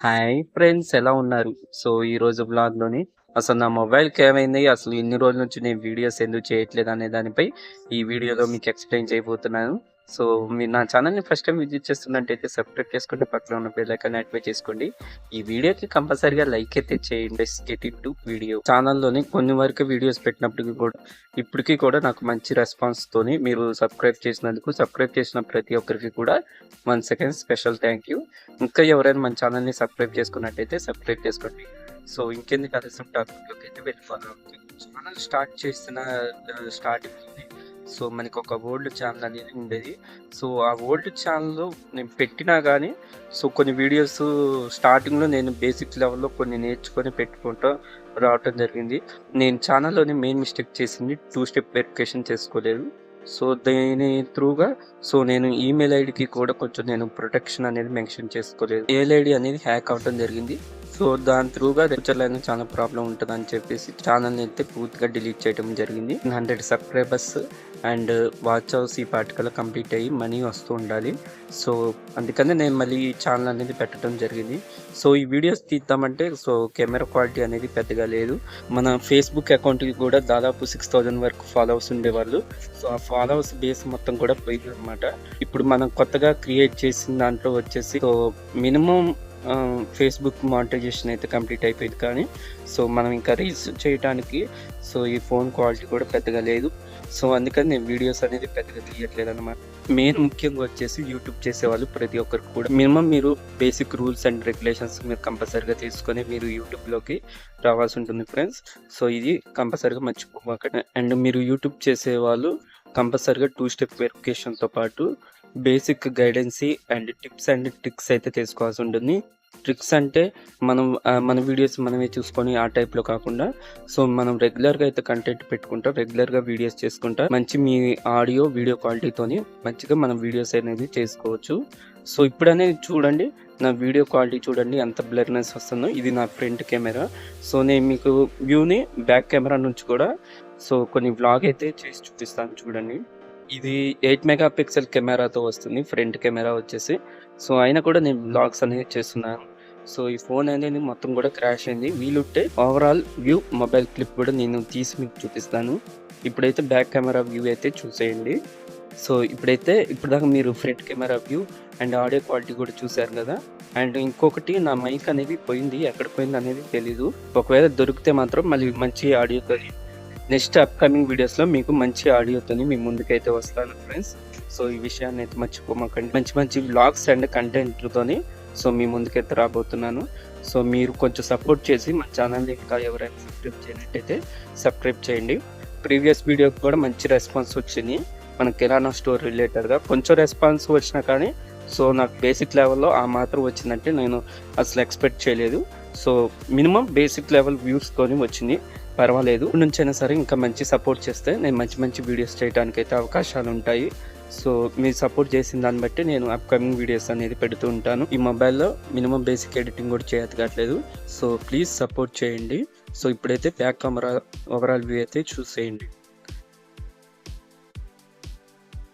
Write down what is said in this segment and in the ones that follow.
Hi friends, ఎలా ఉన్నారు? So ఈరోజు వ్లాగ్‌లోని అసలు నా మొబైల్‌కేమైంది? అసలు ఇన్ని రోజుల నుంచి నేను వీడియోస్ ఎందుకు చేయట్లేదు అనే దానిపై ఈ వీడియోలో మీకు ఎక్స్‌ప్లెయిన్ చేయబోతున్నాను. సో మీరు నా ఛానల్‌ని ఫస్ట్ టైమ్ విజిట్ చేస్తున్నట్టయితే సబ్స్క్రైబ్ చేసుకుంటే పక్కన ఉన్న బెల్ ఐకాన్ యాక్టివేట్ చేసుకోండి. ఈ వీడియోకి కంపల్సరీగా లైక్ అయితే చేయండి. Let's get into video. ఛానల్‌లోని కొన్ని వరకు వీడియోస్ పెట్టినప్పటికి కూడా ఇప్పటికి కూడా నాకు మంచి రెస్పాన్స్‌తోని మీరు సబ్స్క్రైబ్ చేసిన ప్రతి ఒక్కరికి కూడా 1 సెకండ్ స్పెషల్ థ్యాంక్ యూ. ఇంకా ఎవరైనా మన ఛానల్‌ని సబ్స్క్రైబ్ చేసుకున్నట్టయితే సబ్స్క్రైబ్ చేసుకోండి. సో ఇంకెందుకు ఆలస్యం టాపిక్‌లోకి అయితే వెళ్ళిపోదాం. ఛానల్ స్టార్ట్ చేసిన స్టార్టింగ్‌లోనే సో మనకొక ఓల్డ్ ఛానల్ అనేది ఉండేది. సో ఆ ఓల్డ్ ఛానల్‌లో నేను పెట్టినా గానీ సో కొన్ని వీడియోస్ స్టార్టింగ్‌లో నేను బేసిక్ లెవెల్‌లో కొన్ని నేర్చుకొని పెట్టుకుంటూ రావటం జరిగింది. నేను ఛానల్‌లోని మెయిన్ మిస్టేక్ చేసింది 2 స్టెప్ వెరిఫికేషన్ చేసుకోలేదు. సో దీని త్రూగా సో నేను ఈమెయిల్ ఐడికి కూడా కొంచెం నేను ప్రొటెక్షన్ అనేది మెన్షన్ చేసుకోలేదు. మెయిల్ ఐడి అనేది హ్యాక్ అవ్వడం జరిగింది. సో దాని త్రూగా ఫ్యూచర్‌లో అయినా చాలా ప్రాబ్లమ్ ఉంటదని చెప్పేసి ఛానల్‌ని అయితే పూర్తిగా డిలీట్ చేయడం జరిగింది. 100 సబ్స్క్రైబర్స్ అండ్ వాచ్ అవర్స్ ఈ పాటికల్లా కంప్లీట్ అయ్యి మనీ వస్తూ ఉండాలి. సో అందుకనే నేను మళ్ళీ ఈ ఛానల్ అనేది పెట్టడం జరిగింది. సో ఈ వీడియోస్ తీద్దామంటే సో కెమెరా క్వాలిటీ అనేది పెద్దగా లేదు. మన ఫేస్‌బుక్ అకౌంట్‌కి కూడా దాదాపు 6000 వరకు ఫాలోవర్స్ ఉండేవాళ్ళు. సో ఆ ఫాలోవర్స్ బేస్ మొత్తం కూడా పోయిందనమాట. ఇప్పుడు మనం కొత్తగా క్రియేట్ చేసిన దాంట్లో వచ్చేసి సో మినిమమ్ ఫేస్‌బుక్ మానిటైజేషన్ అయితే కంప్లీట్ అయిపోయింది. కానీ సో మనం ఇంకా రీల్స్ చేయటానికి సో ఈ ఫోన్ క్వాలిటీ కూడా పెద్దగా లేదు. సో అందుకని నేను వీడియోస్ అనేది పెద్దగా తీయట్లేదనమాట. మెయిన్ ముఖ్యంగా వచ్చేసి యూట్యూబ్ చేసేవాళ్ళు ప్రతి ఒక్కరికి కూడా మినిమమ్ మీరు బేసిక్ రూల్స్ అండ్ రెగ్యులేషన్స్ మీరు కంపల్సరీగా తీసుకొని మీరు యూట్యూబ్‌లోకి రావాల్సి ఉంటుంది ఫ్రెండ్స్. సో ఇది కంపల్సరీగా మర్చిపోమాకండి. అండ్ మీరు యూట్యూబ్ చేసేవాళ్ళు కంపల్సరీగా 2 స్టెప్ వెరిఫికేషన్‌తో పాటు basic గైడెన్సీ and tips and tricks అయితే తీసుకోవాల్సి ఉంటుంది. ట్రిక్స్ అంటే మనం మన వీడియోస్ మనమే చూసుకొని ఆ టైప్‌లో కాకుండా సో మనం రెగ్యులర్‌గా అయితే కంటెంట్ పెట్టుకుంటా, రెగ్యులర్‌గా వీడియోస్ చేసుకుంటా మంచి మీ ఆడియో, వీడియో క్వాలిటీతోని మంచిగా మనం వీడియోస్ అనేది చేసుకోవచ్చు. సో ఇప్పుడనేది చూడండి, నా వీడియో క్వాలిటీ చూడండి ఎంత బ్లర్‌నెస్ వస్తుందో. ఇది నా ఫ్రంట్ కెమెరా. సో నేను మీకు వ్యూని బ్యాక్ కెమెరా నుంచి కూడా సో కొన్ని వ్లాగ్ అయితే చేసి చూపిస్తాను చూడండి. ఇది 8 మెగా పిక్సెల్ కెమెరాతో వస్తుంది. ఫ్రంట్ కెమెరా వచ్చేసి. సో అయినా కూడా నేను వ్లాగ్స్ అనేవి చేస్తున్నాను. సో ఈ ఫోన్ అనేది మొత్తం కూడా క్రాష్ అయింది. వీలుంటే ఓవరాల్ వ్యూ మొబైల్ క్లిప్ కూడా నేను తీసి మీకు చూపిస్తాను. ఇప్పుడైతే బ్యాక్ కెమెరా వ్యూ అయితే చూసేయండి. సో ఇప్పటిదాకా మీరు front camera view and audio quality కూడా చూసారు కదా. అండ్ ఇంకొకటి నా మైక్ అనేది పోయింది. ఎక్కడ పోయింది అనేది తెలీదు. ఒకవేళ దొరికితే మాత్రం మళ్ళీ మంచి ఆడియోతో నెక్స్ట్ అప్‌కమింగ్ వీడియోస్‌లో మీకు మంచి ఆడియోతోని మీ ముందుకైతే వస్తాను ఫ్రెండ్స్. సో ఈ విషయాన్ని అయితే మర్చిపోమాకండి. మంచి మంచి వ్లాగ్స్ అండ్ కంటెంట్‌తోని సో మీ ముందుకైతే రాబోతున్నాను. సో మీరు కొంచెం సపోర్ట్ చేసి మన ఛానల్‌ని ఇంకా ఎవరైనా సబ్స్క్రైబ్ చేయనట్టయితే సబ్స్క్రైబ్ చేయండి. ప్రీవియస్ వీడియోకి కూడా మంచి రెస్పాన్స్ వచ్చింది. మన కిరాణా స్టోర్ రిలేటెడ్‌గా కొంచెం రెస్పాన్స్ వచ్చినా కానీ సో నాకు బేసిక్ లెవెల్‌లో ఆ మాత్రం వచ్చిందంటే నేను అసలు ఎక్స్‌పెక్ట్ చేయలేదు. సో మినిమమ్ బేసిక్ లెవెల్ వ్యూస్‌తోని వచ్చింది. పర్వాలేదు. ఇప్పటి నుంచైనా సరే ఇంకా మంచి సపోర్ట్ చేస్తే నేను మంచి మంచి వీడియోస్ చేయడానికైతే అవకాశాలు ఉంటాయి. సో మీరు సపోర్ట్ చేసిన దాన్ని బట్టి నేను అప్‌కమింగ్ వీడియోస్ అనేది పెడుతూ ఉంటాను. ఈ మొబైల్‌లో మినిమమ్ బేసిక్ ఎడిటింగ్ కూడా చేయట్లేదు. సో ప్లీజ్ సపోర్ట్ చేయండి. సో ఇప్పుడైతే బ్యాక్ కెమెరా ఓవరాల్ వ్యూ అయితే చూసేయండి.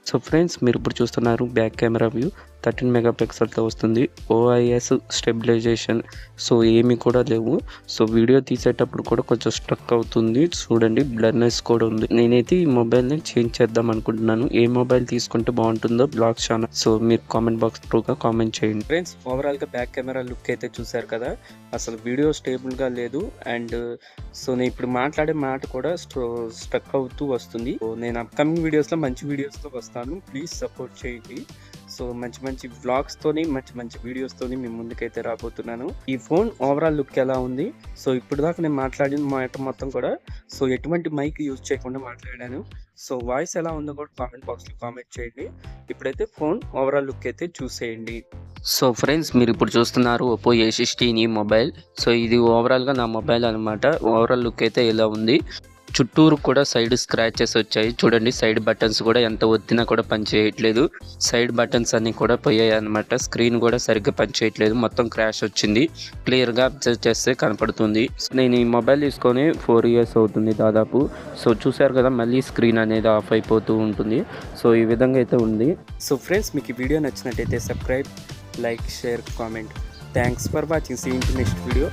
సో ఫ్రెండ్స్, మీరు ఇప్పుడు చూస్తున్నారు బ్యాక్ కెమెరా వ్యూ 13 మెగా పిక్సెల్‌తో వస్తుంది. ఓఐఎస్ స్టెబిలైజేషన్ సో ఏమి కూడా లేవు. సో వీడియో తీసేటప్పుడు కూడా కొంచెం స్ట్రక్ అవుతుంది. చూడండి, బ్లర్‌నెస్ కూడా ఉంది. నేనైతే ఈ మొబైల్‌ని చేంజ్ చేద్దాం అనుకుంటున్నాను. ఏ మొబైల్ తీసుకుంటే బాగుంటుందో బ్లాగ్ ఛానల్ సో మీరు కామెంట్ బాక్స్ త్రూగా కామెంట్ చేయండి. ఫ్రెండ్స్, ఓవరాల్‌గా బ్యాక్ కెమెరా లుక్ అయితే చూసారు కదా. అసలు వీడియో స్టేబుల్‌గా లేదు. అండ్ సో నేను ఇప్పుడు మాట్లాడే మాట కూడా స్ట్రక్ అవుతూ వస్తుంది. సో నేను అప్‌కమింగ్ వీడియోస్‌లో మంచి వీడియోస్‌తో వస్తాను. ప్లీజ్ సపోర్ట్ చేయండి. సో మంచి మంచి వ్లాగ్స్తోని మంచి మంచి వీడియోస్తోని మీ ముందుకైతే రాబోతున్నాను. ఈ ఫోన్ ఓవరాల్ లుక్ ఎలా ఉంది? సో ఇప్పటిదాకా నేను మాట్లాడిన మాట మొత్తం కూడా సో ఎటువంటి మైక్ యూజ్ చేయకుండా మాట్లాడాను. సో వాయిస్ ఎలా ఉందో కూడా కామెంట్ బాక్స్‌లో కామెంట్ చేయండి. ఇప్పుడైతే ఫోన్ ఓవరాల్ లుక్ అయితే చూసేయండి. సో ఫ్రెండ్స్, మీరు ఇప్పుడు చూస్తున్నారు ఒప్పో A16e మొబైల్. సో ఇది ఓవరాల్‌గా నా మొబైల్ అనమాట. ఓవరాల్ లుక్ అయితే ఇలా ఉంది. చుట్టూరు కూడా సైడ్ స్క్రాచెస్ వచ్చాయి. చూడండి, సైడ్ బటన్స్ కూడా ఎంత ఒత్తినా కూడా పనిచేయట్లేదు. సైడ్ బటన్స్ అన్ని కూడా పోయాయి అనమాట. స్క్రీన్ కూడా సరిగ్గా పనిచేయట్లేదు. మొత్తం క్రాష్ వచ్చింది. క్లియర్గా అబ్జర్వ్ చేస్తే కనపడుతుంది. నేను ఈ మొబైల్ తీసుకొని 4 ఇయర్స్ అవుతుంది దాదాపు. సో చూసారు కదా, మళ్ళీ స్క్రీన్ అనేది ఆఫ్ అయిపోతూ ఉంటుంది. సో ఈ విధంగా అయితే ఉంది. సో ఫ్రెండ్స్, మీకు ఈ వీడియో నచ్చినట్టయితే subscribe, like, share, comment. Thanks for watching. See in next video.